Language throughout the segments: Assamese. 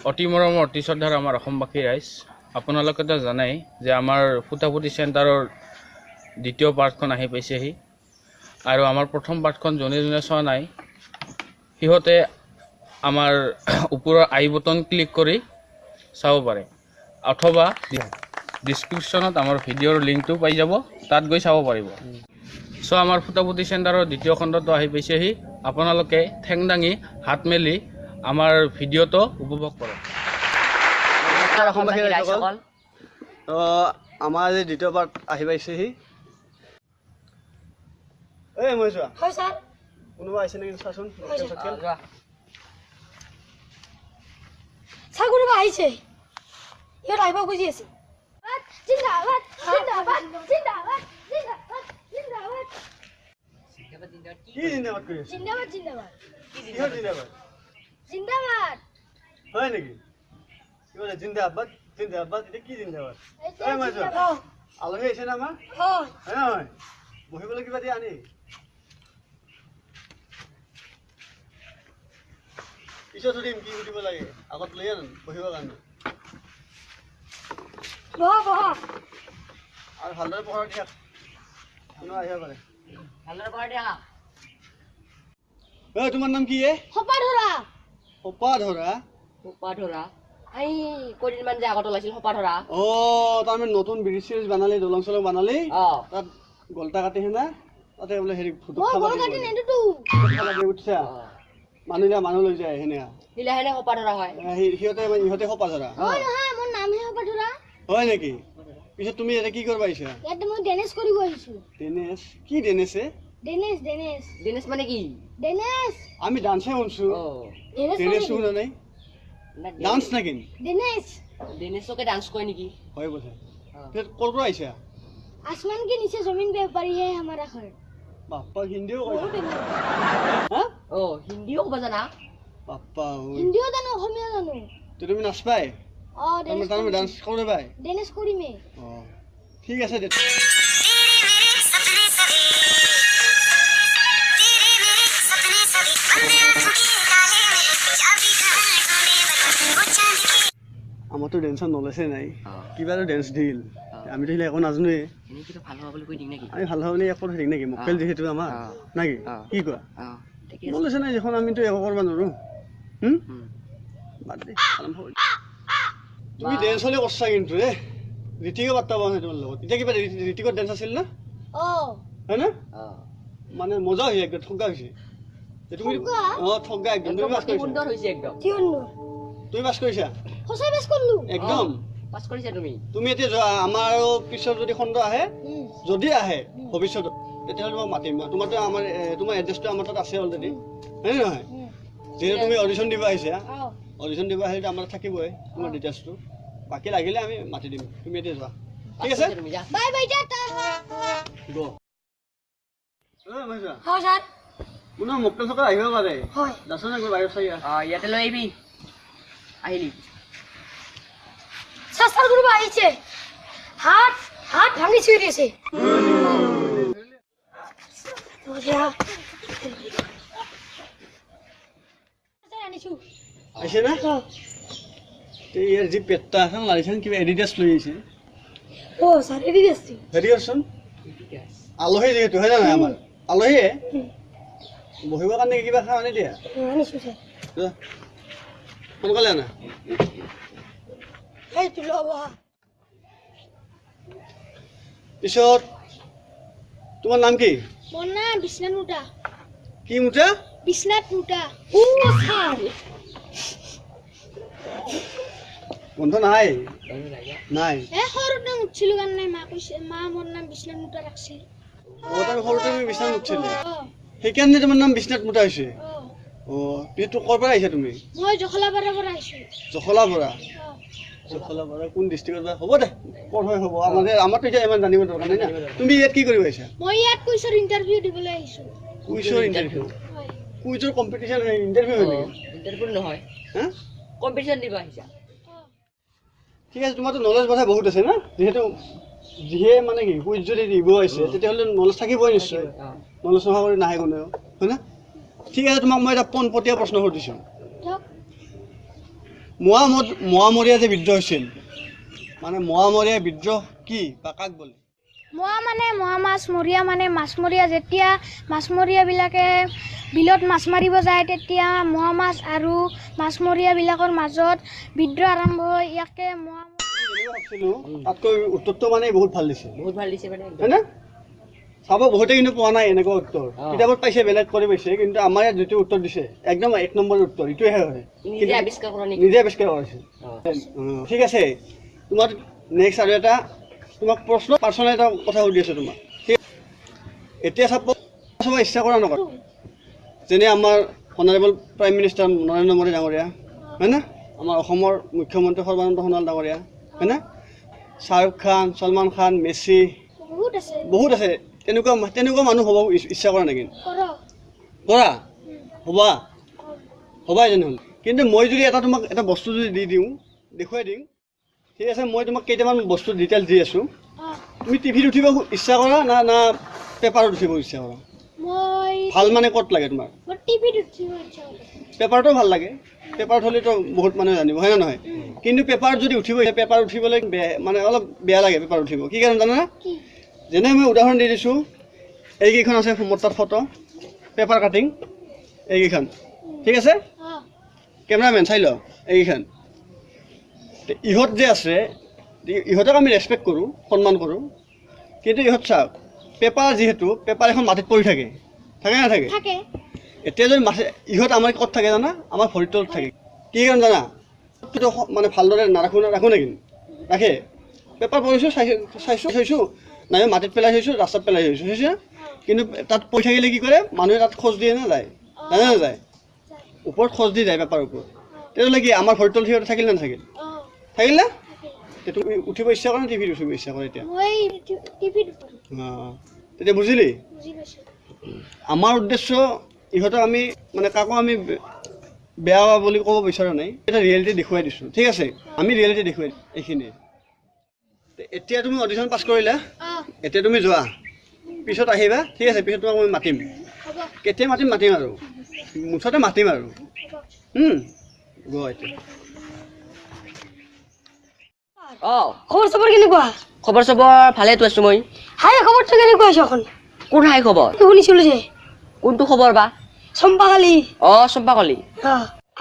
অতি মৰমৰ অতি শ্ৰদ্ধাৰ আমাৰ অসমবাসী ৰাইজ, আপোনালোকেতো জানেই যে আমাৰ ফুটাফুটি চেণ্টাৰৰ দ্বিতীয় পাৰ্টখন আহি পাইছেহি আৰু আমাৰ প্ৰথম পাৰ্টখন যোনে যোনে চোৱা নাই সিহঁতে আমাৰ ওপৰৰ আই বটন ক্লিক কৰি চাব পাৰে অথবা ডিছক্ৰিপশ্যনত আমাৰ ভিডিঅ'ৰ লিংকটো পাই যাব, তাত গৈ চাব পাৰিব। চ' আমাৰ ফুটাফুটি চেণ্টাৰৰ দ্বিতীয় খণ্ডটো আহি পাইছেহি। আপোনালোকে ঠেং দাঙি হাত মেলি আমাৰ ভিডিঅ'টো উপভোগ কৰে। অসমবাসী ৰাইজসকল, তো আমাৰ আজি দ্বিতীয় পাৰ্ট আহি পাইছেহি। এই মই চোৱা হয় ছাৰ কোনোবা আহিছে নেকি চাচোন। ছাৰ কোনোবা আহিছে, সিহঁত আহিব খুজি আছে। জিন্দাবাদ জিন্দাবাদ জিন্দাবাদ জিন্দাবাদ জিন্দাবাদ। কি জিন্দাবাদ কৰি আছে? জিন্দাবাদ জিন্দাবাদ কিহৰ জিন্দাবাদ জিন্দাবাদ হয় নেকি? কি বোলে জিন্দাবাদ জিন্দাবাদ, এতিয়া কি জিন্দাবাদ? এই মই চোৱা আলহী আহিছে না আমাৰ, হয় হয় নহয়? বহিবলৈ কিবা দিয়া আনি পিছত সুধিম কি সুধিব লাগে, আগত লৈ আন বহিবৰ কাৰণে। বহা বহা আৰু ভালদৰে পঢ়াৰ দিয়া, কোনোবা আহিব পাৰে। তোমাৰ নাম কি? সপা ধৰা সপা ধৰা। সোপা ধৰা এই কেইদিনমান যে আগত ওলাইছিল সোপা ধৰা। অ তাৰমানে নতুন ব্ৰিজ চিৰিজ বানালি, দলং চলং বানালি, তাত গলটা কাটি হেনা তাতে বোলে হেৰি মই গল কাটি নেদুতো উঠছা মানুহ লৈ যায় হেনে হিলা হেনে সোপা ধৰা হয়। ইহঁতে সপা ধৰা হয় নহয়, মোৰ নামহে সপা ধৰা। হয় নেকি? পিছত তুমি ইয়াতে কি কৰিব আহিছা? ইয়াতে মই ডেনেছ কৰিব আহিছো। ডেনেছ? কি ডেনেছে? ডেনেছ ডেনেছ দিনেশ মানে কি? ডেনেছ আমি ডান্সে শুনছো, ডেনেছ ডেনেছ শুনা নাই। ডান্স নাকি? ডেনেছ দিনেশকে ডান্স কৰে নেকি? হয় বোধে। পিছত ক'ৰ পৰা আহিছা? आसमान के नीचे जमीन पे पड़ी है हमारा घर। বাপ্পা হিন্দীও কয়? बहुत है। হা অ হিন্দীও ক'ব জানা? বাপ্পা हिंदी जानो অসমীয়া জানো। তুমি নাচ পাই? তুমি ডান্স কৰে পাই? ডেনেছ কৰিমে। অ ঠিক আছে দে। আমাৰতো ডেন্সৰ নলেজে নাই, কিবা ডেন্স দিল আমিতো সেইবিলাক একো নাজানোৱে। ভাল হ'ব বুলি কৈ দিম নেকি? আমি ভাল হ'ব বুলি একো ঠিক নেকি? মক্কেল যিহেতু আমাৰ নাকি কি কোৱা? নলেজে নাই দেখোন, আমিতো একো কৰিব নোৱাৰো। বাদ দে, তুমি ডেন্স হ'লে কৰছা কিন্তু ঋতিকো পাত্তা পোৱা নাই তোমাৰ লগত। এতিয়া কিবা ঋতিকত ডেন্স আছিল না? হয় না? মানে মজা হৈছে, একদম ঠগা হৈছে। তুমি ঠগা একদম। তুমি পাছ কৰিছা? সুন্দৰ হৈছে একদম। তুমি পাছ কৰিছা? সঁচাই পাছ কৰিলো একদম পাছ কৰিছা তুমি? তুমি এতিয়া যোৱা, আমাৰ পিছত যদি খণ্ড আহে, যদি আহে ভৱিষ্যতত, তেতিয়াহ'লে মই মাতিম। তোমাৰতো আমাৰ তোমাৰ এড্ৰেছটো আমাৰ তাত আছে অলৰেডি, হয় নে নহয়? যিহেতু তুমি অডিশ্যন দিব আহিছা, অডিশ্যন দিব আহিলে আমাৰ থাকিবই তোমাৰ ডিটেইলছটো। বাকী লাগিলে আমি মাতি দিম। তুমি এতিয়া যোৱা, ঠিক আছে? Bye bye Tata. গো হয় ছাৰ। কোনো মক্কেল চক্কেল আহিব পাৰে, হয় দাচোন একবাৰ বাহিৰত চাই ইয়াতে লৈ আহিবি। আহিলি ছাৰ কোনোবা আহিছে, হাত হাত ভাঙি চুই দিছে। আনিছো আহিছে না? ইয়াৰ যি পেটটা আছে লাগিছে কিবা এডিডাছ লৈ আহিছে। অ ছাৰ এৰি দিছে। হেৰি কৰচোন, আলহী যিহেতু হয় জানো আমাৰ আলহীয়ে বহিবৰ কাৰণে কিবা খাওঁ আনি দিয়া। আনিছো ছাৰ। সোনকালে আনা। সেইটো ল'ব। পিছত তোমাৰ নাম কি? মোৰ নাম বিশ্বনাথ মুটা। কি মুঠা? বিশ্বনাথ মুটা। বন্ধ নাই নাই। সৰুতে উঠিছিলো কাৰণে মা কৈছে, মা মোৰ নাম বিশ্বনাথ মুটা ৰাখছে। তাৰ সৰুতে তুমি বিশ্বনাথ উঠিছিলা, সেইকাৰণে তোমাৰ নাম বিশ্বনাথ মুটা হৈছে। অ পিছত ক'ৰ পৰা আহিছা তুমি? মই জখলাপাৰাৰ পৰা আহিছো। জখলাপাৰা? জখলাপাৰা কোন ডিষ্ট্ৰিক্টৰ পৰা? হ'ব দে, ক'ত হয় হ'ব, আমাৰতো এতিয়া ইমান জানিব দৰকাৰ নাই না। তুমি ইয়াত কি কৰিব আহিছা? মই ইয়াত কুইজৰ ইণ্টাৰভিউ দিবলৈ আহিছো। কুইজৰ ইণ্টাৰভিউ? হয়। কুইজৰ কম্পিটিশ্যন ইণ্টাৰভিউ হয় নেকি? ইণ্টাৰভিউ নহয়, হা কম্পিটিশ্যন দিব আহিছা। ঠিক আছে, তোমাৰতো নলেজ কথা বহুত আছে না, যিহে মানে কি কুইজ যদি দিব আহিছে তেতিয়াহ'লে নলেজ থাকিবই নিশ্চয়। নলেজ নোহোৱা কৰি নাহে কোনেও, হয় না? ঠিক আছে, তোমাক মই এটা পোনপটীয়া প্ৰশ্ন সুধিছোঁ। মোৱামৰীয়া যে বিদ্ৰোহ হৈছিল মানে মোৱামৰীয়া বিদ্ৰোহ কি বা কাক বোলে? মোৱা মানে মোৱা মাছ, মৰীয়া মানে মাছমৰীয়া। যেতিয়া মাছমৰীয়াবিলাকে বিলত মাছ মাৰিব যায় তেতিয়া মোৱা মাছ আৰু মাছমৰীয়াবিলাকৰ মাজত বিদ্ৰোহ আৰম্ভ হয়। ইয়াকে মোৱা ভাবছিলো তাতকৈ উত্তৰটো মানে বহুত ভাল দিছে, বহুত ভাল দিছে মানে হয়নে? চাব বহুতে কিন্তু পোৱা নাই এনেকুৱা উত্তৰ। কিতাপত পাইছে, বেলেগ কৰি পাইছে, কিন্তু আমাৰ ইয়াত যিটো উত্তৰ দিছে একদম 1 নম্বৰ উত্তৰ এইটোহে হয়। নিজে আৱিষ্কাৰ কৰা নেকি? নিজে আৱিষ্কাৰ কৰিছে। ঠিক আছে, তোমাক নেক্সট আৰু এটা তোমাক প্ৰশ্ন পাৰ্চনেল এটা কথা সুধি আছোঁ তোমাক। ঠিক এতিয়া চাব ইচ্ছা কৰা নকৰা, যেনে আমাৰ honourable prime minister Narendra Modi ডাঙৰীয়া, হয়নে? আমাৰ অসমৰ মুখ্যমন্ত্ৰী সৰ্বানন্দ সোণোৱাল ডাঙৰীয়া, হয়নে? শ্বাহৰুখ খান, সলমান খান, মেছি, বহুত আছে। তেনেকুৱা মানুহ হ'ব ইচ্ছা কৰা নেকি? কৰা হ'বাই তেনেহ'লে। কিন্তু মই যদি তোমাক এটা বস্তু যদি দি দিওঁ, দেখুৱাই দিওঁ, ঠিক আছে, মই তোমাক কেইটামান বস্তু ডিটেইলছ দি আছোঁ। তুমি টিভিত উঠিব ইচ্ছা কৰা না পেপাৰত উঠিব ইচ্ছা কৰা? ভাল মানে ক'ত লাগে তোমাৰ? পেপাৰটো ভাল লাগে, পেপাৰত হ'লেতো বহুত মানুহে জানিব, হয় নে নহয়? কিন্তু পেপাৰত যদি পেপাৰ উঠিবলৈ মানে অলপ বেয়া লাগে পেপাৰ উঠিব। কি কাৰণ জানা? যেনে মই উদাহৰণ দি দিছোঁ, এইকেইখন আছে মোৰ তাত ফটো, পেপাৰ কাটিং এইকেইখন, ঠিক আছে? কেমেৰামেন চাই ল এইকেইখন। ইহঁত যে আছে, ইহঁতক আমি ৰেচপেক্ট কৰোঁ, সন্মান কৰোঁ, কিন্তু ইহঁত চাওক, পেপাৰ যিহেতু পেপাৰ এখন মাটিত পৰি থাকে নাথাকে? এতিয়া যদি ইহঁত আমাৰ ক'ত থাকে জানা? আমাৰ ভৰিৰ তলত থাকে। কি কাৰণ জানা? মানে ভালদৰে ৰাখোঁ নেকি? ৰাখে। পেপাৰ পঢ়িছোঁ, চাইছোঁ, নাই মাটিত পেলাই থৈছোঁ, ৰাস্তাত পেলাই থৈছোঁ, চাইছে? কিন্তু তাত পৰি থাকিলে কি কৰে? মানুহে তাত খোজ দিয়ে নাযায়? নাযায়, ওপৰত খোজ দি যায় পেপাৰৰ ওপৰত। তেতিয়াহ'লে কি আমাৰ ভৰিৰ তলত সিহঁতে থাকিল নে নাথাকিল? থাকিল না? তুমি উঠিব ইচ্ছা কৰা নে টিভিত উঠিব ইচ্ছা কৰা এতিয়া? তেতিয়া বুজিলি? আমাৰ উদ্দেশ্য ইহঁতক আমি মানে কাকো আমি বেয়া বুলি ক'ব বিচৰা নাই, এটা ৰিয়েলিটি দেখুৱাই দিছোঁ, ঠিক আছে? আমি ৰিয়েলিটি দেখুৱাই এইখিনিয়ে। এতিয়া তুমি অডিশ্যন পাছ কৰিলা, এতিয়া তুমি যোৱা, পিছত আহিবা, ঠিক আছে? পিছত তোমাক মই মাতিম, কেতিয়া মাতিম আৰু মুঠতে মাতিম আৰু এতিয়া খবৰ চবৰ কেনেকুৱা? খবৰ চবৰ ভালেতো আছো মই। হাই খবৰটো কেনেকুৱা হৈছে এখন? কোন হাই খবৰ? শুনিছিলোঁ যে কোনটো খবৰ বা? চম্পাকালি। চম্পাকলি।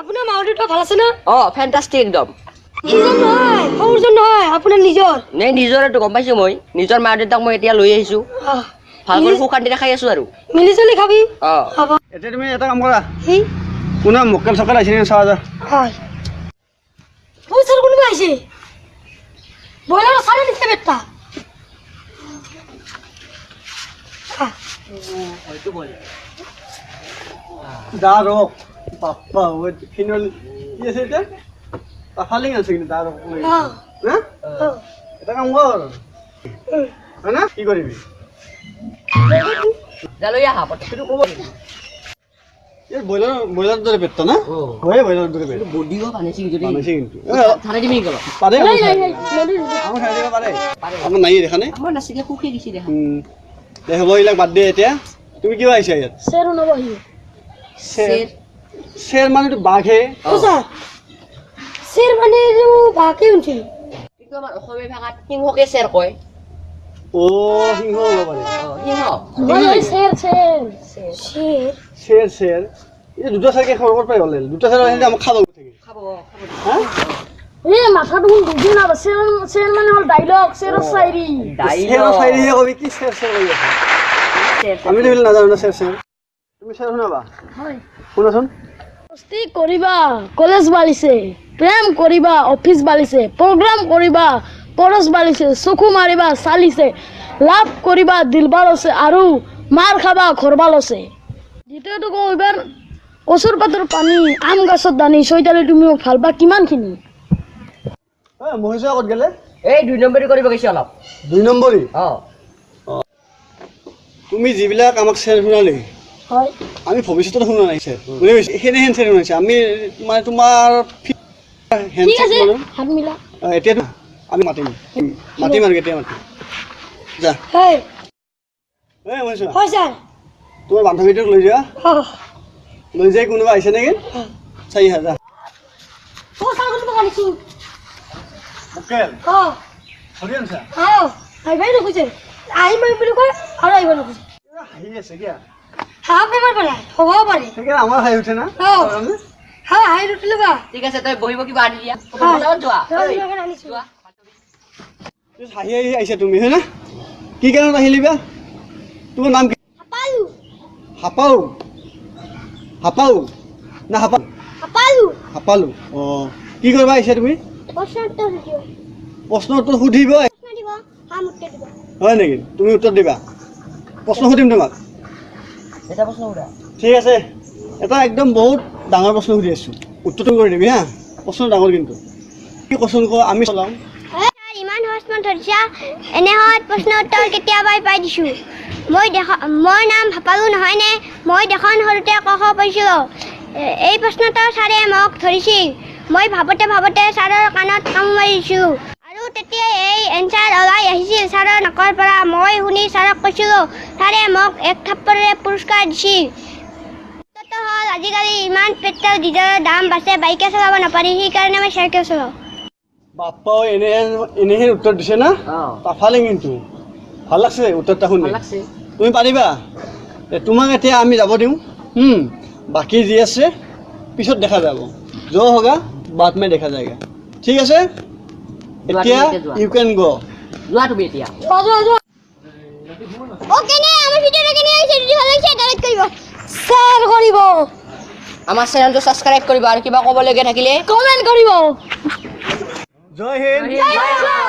আপোনাৰ মা দেউতা ভাল আছে না? ফেণ্টাষ্টিক একদম। সৰুজন নহয়, আপোনাৰ নিজৰ? নাই, নিজৰেতো গম পাইছোঁ মই। নিজৰ মা দেউতাক মই এতিয়া লৈ আহিছোঁ, ভালকৈ সুখ শান্তিৰে খাই আছোঁ আৰু। মিলি চলি খাবি। এতিয়া তুমি এটা কাম কৰা, কোনোবা মক্কেল চক্কেল আহিছে নে চাৱা যা। ছাৰ কোনোবা আহিছে? ব্ৰইলাৰৰ চাৰে দিছে বেটা। দা ৰখ বাপ্পা খিনিৰ কি আছে এতিয়া? ফালিং আছে কিন্তু দা ৰখ এটা কাম কৰ, হয় না? কি কৰিবি? লৈ আহা সেইটো ক'ব ব্ৰইলাৰৰ দৰে পেটটা না? হয়, ব্ৰইলাৰৰ দৰে পেট বডিও বানিছে কিন্তু পাৰে দিবি নেকি অলপ? পাৰে আমাৰ খাই দিব পাৰে। আমাৰ নাই দেখা নাই, আমাৰ নাছিলে সুখী দিছে দেখা। দে হ'ব, এইবিলাক বাদ দে। এতিয়া তুমি কিয় আহিছা ইয়াত? চেৰো নবহি। চেৰ মানেতো বাঘে। চেৰ মানে বাঘে শুনিছিল। কিন্তু আমাৰ অসমীয়া ভাষাত সিংহকে চেৰ কয়। সিংহ হ'ব পাৰে। চেৰ এই দুটা চাগে সৰগৰ পৰাই হ'লে দুটা চেৰ আমাক খাব মাথাটো বুজি নাপাব। চেৰ মানে হ'ল ডাইলগ, চেৰৰ চাইৰি। কবি কি চেৰ চেৰ কৰি আছে? আমি তো নাজানো না চেৰ চেৰ। তুমি চেৰ শুনাবা? শুনাচোন। মস্তি কৰিবা, কলেজ বালিছে, প্ৰেম কৰিবা, অফিচ বালিছে, প্ৰগ্ৰাম কৰিবা, পৰচ বালিছে, চকু মাৰিবা, চালিছে, লাভ কৰিবা, দিলবাৰ আছে, আৰু মাৰ খাবা, ঘৰবাল আছে। দ্বিতীয়টো কওঁ, এইবাৰ কচুৰ পাতৰ পানী, আম গছত দানি, চৈতালি তুমি মোক ভাল পা কিমানখিনি? মহিষা ক'ত গেলে? এই 2 নম্বৰী কৰিব গৈছে অলপ। 2 নম্বৰী? তুমি যিবিলাক আমাক চেৰ শুনালি, হয়, আমি ভৱিষ্যতত শুনা নাই চেৰ, বুজি পাইছে? সেনেহেন চেৰ শুনাইছে আমি, মানে তোমাৰ হাত মিলা। এতিয়াতো আমি মাতিম আৰু কেতিয়া মাতিম যা। তোমাৰ বান্ধৱীটোক লৈ যোৱা, লৈ যাই কোনোবা আহিছে নেকি চাই যা। আনিছো মুকেল অ ধৰি আনছা আহিবাই নোখোজে আহিম বুলি কয় আৰু আহিব নোখোজে হাঁহি আছে কিয়া হাঁহ বেমাৰ পাৰে হ'ব পাৰে সেইকাৰণে আমাৰ হাঁহি উঠে না হাঁহ হাঁহি নুঠিলো বা ঠিক আছে তই বহিব কিবা আনি দিয়া পথাৰত যোৱা আনিছো হাঁহি হাঁহি আহিছা তুমি হয় না কি কাৰণত আহিলি বা তোমাৰ নাম কি হাপালু হাপাও হাপাও না হাপা হাপালু হাপালো অঁ কি কৰিব আহিছা তুমি প্ৰশ্নটো সুধিব প্ৰশ্ন উত্তৰ সুধিব প্ৰশ্ন দিব হাঁহ মুক্তি দিব হয় নেকি তুমি উত্তৰ দিবা প্ৰশ্ন সুধিম তোমাক এটা প্ৰশ্ন সুধা ঠিক আছে এটা একদম বহুত ডাঙৰ প্ৰশ্ন সুধি আছোঁ উত্তৰটো কৰি দিবি হা প্ৰশ্ন ডাঙৰ কিন্তু কি কোৱেশ্যন ক আমি চলাম ইমান সহজ মান ধৰিছা এনে সহজ প্ৰশ্ন উত্তৰ কেতিয়াবাই পাই দিছোঁ মই নাম হাপালু নহয়নে মই দেখোন সৰুতে ক খ পাইছিলোঁ এই প্ৰশ্নটো ছাৰে মোক ধৰিছিল মই ভাবোঁতে ছাৰৰ কাণত কাম মাৰিছোঁ আৰু তেতিয়াই এই এনচাৰ ওলাই আহিছিল ছাৰৰ নাকৰ পৰা মই শুনি ছাৰক কৈছিলোঁ ছাৰে মোক এক থাপ্পড়েৰে পুৰস্কাৰ দিছিল উত্তৰটো হ'ল আজিকালি ইমান পেট্ৰল ডিজেলৰ দাম বাঢ়িছে বাইকে চলাব নাপাৰি সেইকাৰণে মই চাইকেল চলাওঁ বাপ্পাও এনেহে উত্তৰ দিছে না পাফালে কিন্তু ভাল লাগছে উত্তৰটা শুনি ভাল লাগছে তুমি পাৰিবা তোমাক এতিয়া আমি যাব দিওঁ বাকী যি আছে পিছত দেখা যাব যো হোগা বাদ মে দেখা যায়গা ঠিক আছে এতিয়া ইউ কেন গ যোৱা তুমি এতিয়া ওকে নে আমার ভিডিওটা কেনে হইছে যদি ভালো লাগছে লাইক করিব শেয়ার করিব আমাৰ চেনেলটো ছাবস্ক্ৰাইব কৰিবা আৰু কিবা ক'বলগীয়া থাকিলে কমেন্ট কৰিব জয় হিন্দ জয় হিন্দ